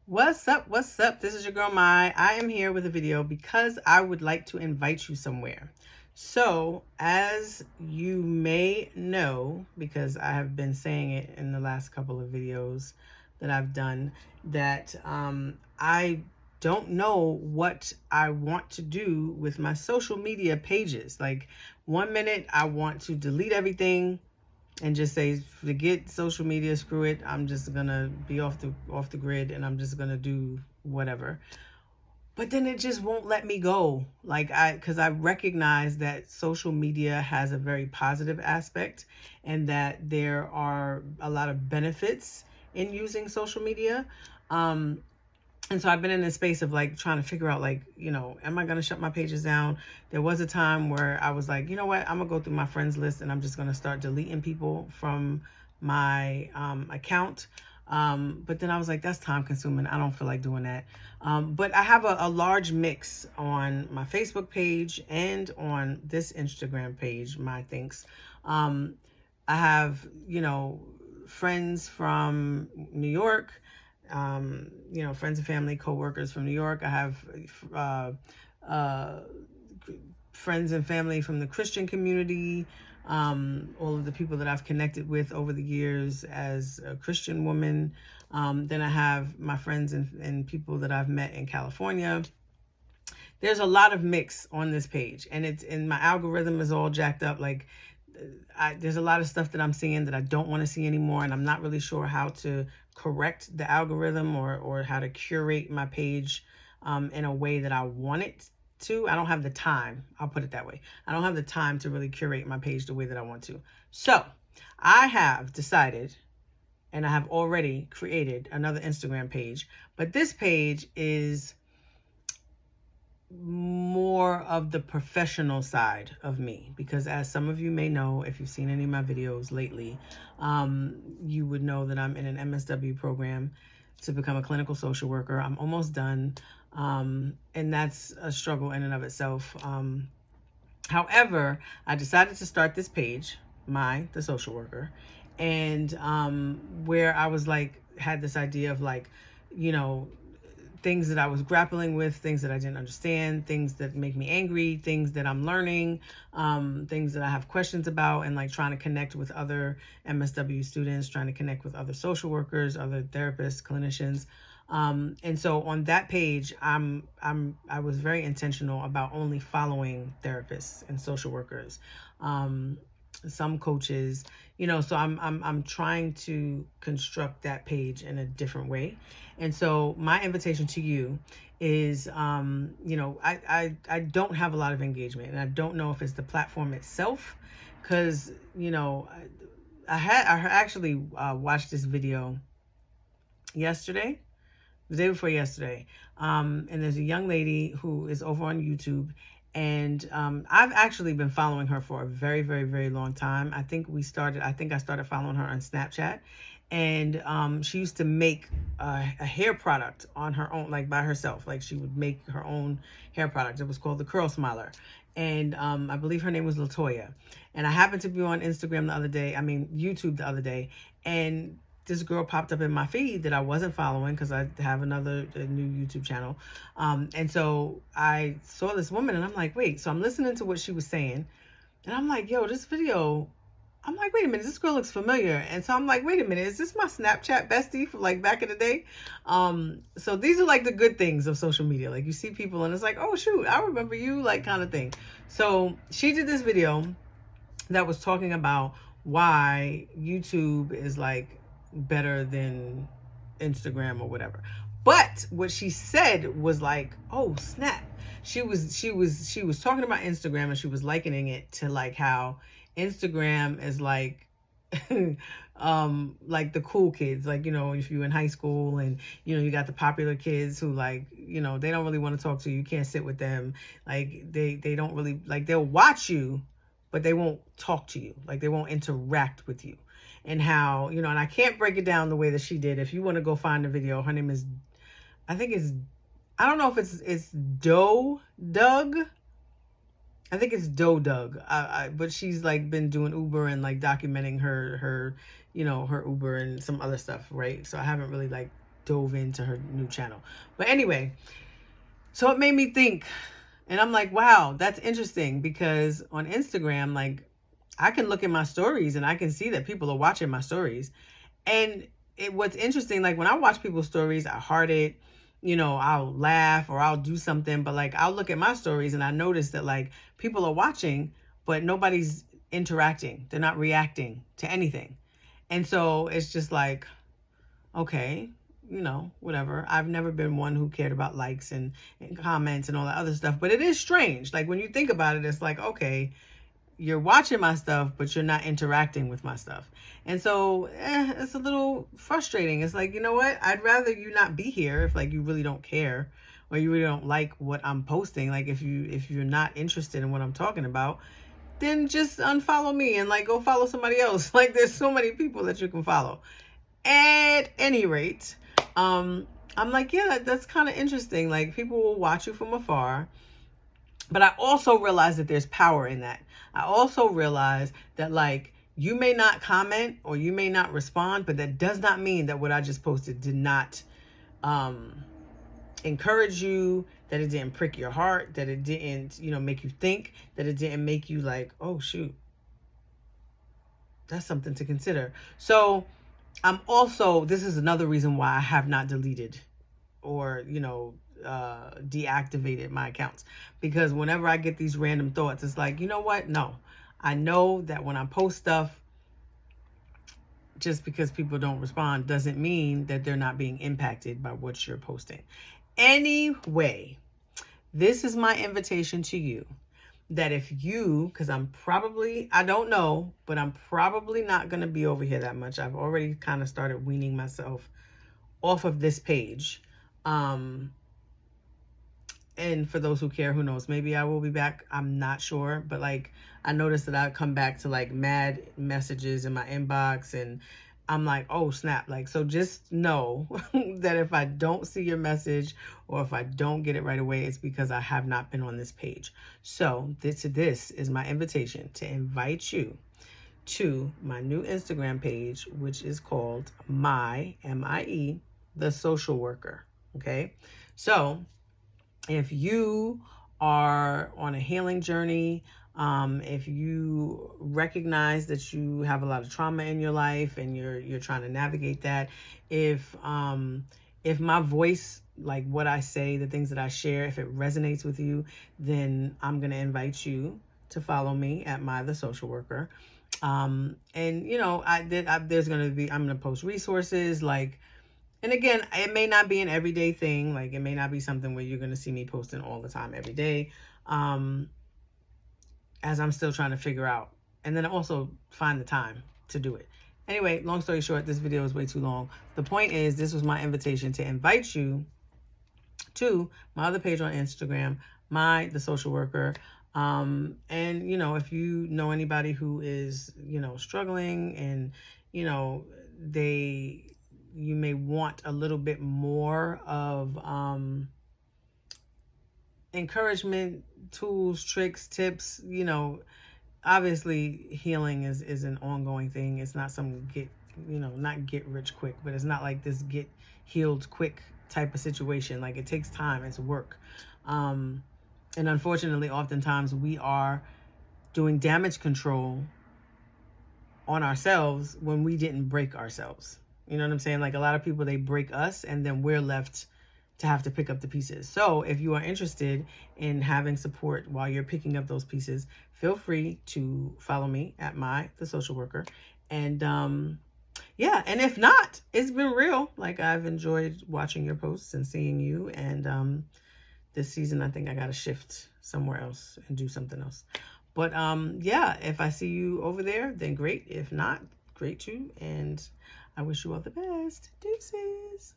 What's up? What's up? This is your girl Mai. I am here with a video because I would like to invite you somewhere. So, as you may know, because I have been saying it in the last couple of videos that I've done, that I don't know what I want to do with my social media pages. Like, one minute I want to delete everything and just say, forget social media, screw it. I'm just gonna be off the grid and I'm just gonna do whatever. But then it just won't let me go. Because I recognize that social media has a very positive aspect and that there are a lot of benefits in using social media. And so I've been in this space of like trying to figure out, like, am I going to shut my pages down? There was a time where I was like, you know what, I'm going to go through my friends list and I'm just going to start deleting people from my account. But then I was like, that's time consuming. I don't feel like doing that. But I have a large mix on my Facebook page and on this Instagram page, My Thinks. I have, friends from New York, friends and family, co-workers from New York. I have friends and family from the Christian community, all of the people that I've connected with over the years as a Christian woman. Then I have my friends and people that I've met in California. There's a lot of mix on this page, and my algorithm is all jacked up. Like, there's a lot of stuff that I'm seeing that I don't want to see anymore, and I'm not really sure how to correct the algorithm or how to curate my page in a way that I want it to. I don't have the time. I'll put it that way. I don't have the time to really curate my page the way that I want to. So I have decided, and I have already created another Instagram page, but this page is more of the professional side of me, because as some of you may know, if you've seen any of my videos lately, you would know that I'm in an MSW program to become a clinical social worker. I'm almost done, and that's a struggle in and of itself. However, I decided to start this page, the social worker, and where I was like, had this idea of like, things that I was grappling with, things that I didn't understand, things that make me angry, things that I'm learning, things that I have questions about, and like trying to connect with other MSW students, trying to connect with other social workers, other therapists, clinicians. And so on that page, I was very intentional about only following therapists and social workers, some coaches, so I'm trying to construct that page in a different way. And so my invitation to you is, I don't have a lot of engagement, and I don't know if it's the platform itself, because, I actually watched this video yesterday, the day before yesterday. And there's a young lady who is over on YouTube, and I've actually been following her for a very, very, very long time. I think I started following her on Snapchat. And she used to make a hair product on her own, like by herself. Like, she would make her own hair product. It was called the Curl Smiler. And I believe her name was Latoya. And I happened to be on YouTube the other day. And this girl popped up in my feed that I wasn't following, because I have a new YouTube channel. And so I saw this woman, and I'm like, wait. So I'm listening to what she was saying. And I'm like, yo, this video, I'm like, wait a minute, this girl looks familiar. And so I'm like, wait a minute, is this my Snapchat bestie from like back in the day? So these are like the good things of social media. Like, you see people and it's like, oh shoot, I remember you, like, kind of thing. So she did this video that was talking about why YouTube is like better than Instagram or whatever. But what she said was like, oh snap. She was talking about Instagram, and she was likening it to like how Instagram is like like the cool kids, like, if you're in high school and you got the popular kids who, like, they don't really want to talk to you. You can't sit with them. Like, they don't really, like, they'll watch you, but they won't talk to you. Like, they won't interact with you. And how, and I can't break it down the way that she did. If you want to go find the video, her name is, I don't know if it's Doug. I think it's Doug. But she's like been doing Uber and like documenting her Uber and some other stuff, right? So I haven't really like dove into her new channel. But anyway, so it made me think, and I'm like, wow, that's interesting, because on Instagram, like, I can look at my stories and I can see that people are watching my stories. And what's interesting, like when I watch people's stories, I heart it, I'll laugh or I'll do something, but like I'll look at my stories and I notice that like people are watching, but nobody's interacting. They're not reacting to anything. And so it's just like, okay, whatever. I've never been one who cared about likes and comments and all that other stuff, but it is strange. Like when you think about it, it's like, okay, you're watching my stuff, but you're not interacting with my stuff. And so it's a little frustrating. It's like, you know what? I'd rather you not be here if like you really don't care or you really don't like what I'm posting. Like if you're not interested in what I'm talking about, then just unfollow me and like go follow somebody else. Like there's so many people that you can follow. At any rate, I'm like, yeah, that's kind of interesting. Like people will watch you from afar. But I also realize that there's power in that. I also realize that like you may not comment or you may not respond, but that does not mean that what I just posted did not encourage you, that it didn't prick your heart, that it didn't, make you think, that it didn't make you like, oh shoot, that's something to consider. So this is another reason why I have not deleted or, deactivated my accounts, because whenever I get these random thoughts, it's like, you know what? No, I know that when I post stuff, just because people don't respond doesn't mean that they're not being impacted by what you're posting. Anyway, this is my invitation to you, that if you, because I don't know, but I'm probably not going to be over here that much. I've already kind of started weaning myself off of this page. And for those who care, who knows, maybe I will be back. I'm not sure. But like, I noticed that I come back to like mad messages in my inbox and I'm like, oh snap. Like, so just know that if I don't see your message or if I don't get it right away, it's because I have not been on this page. So this is my invitation to invite you to my new Instagram page, which is called M-I-E, The Social Worker. Okay. So if you are on a healing journey, if you recognize that you have a lot of trauma in your life and you're trying to navigate that, if my voice, like what I say, the things that I share, if it resonates with you, then I'm going to invite you to follow me at The Social Worker. And I'm going to post resources like, and again, it may not be an everyday thing. Like it may not be something where you're going to see me posting all the time, every day. As I'm still trying to figure out, and then also find the time to do it. Anyway, long story short, this video is way too long. The point is, this was my invitation to invite you to my other page on Instagram, The Social Worker. And, if you know anybody who is, struggling and, you may want a little bit more of encouragement, tools, tricks, tips. Obviously healing is an ongoing thing. It's not some not get rich quick, but it's not like this get healed quick type of situation. Like it takes time, it's work. And unfortunately, oftentimes we are doing damage control on ourselves when we didn't break ourselves. You know what I'm saying? Like a lot of people, they break us and then we're left to have to pick up the pieces. So if you are interested in having support while you're picking up those pieces, feel free to follow me at The Social Worker. And and if not, it's been real. Like I've enjoyed watching your posts and seeing you. And this season, I think I got to shift somewhere else and do something else. But if I see you over there, then great. If not, great too. And I wish you all the best. Deuces.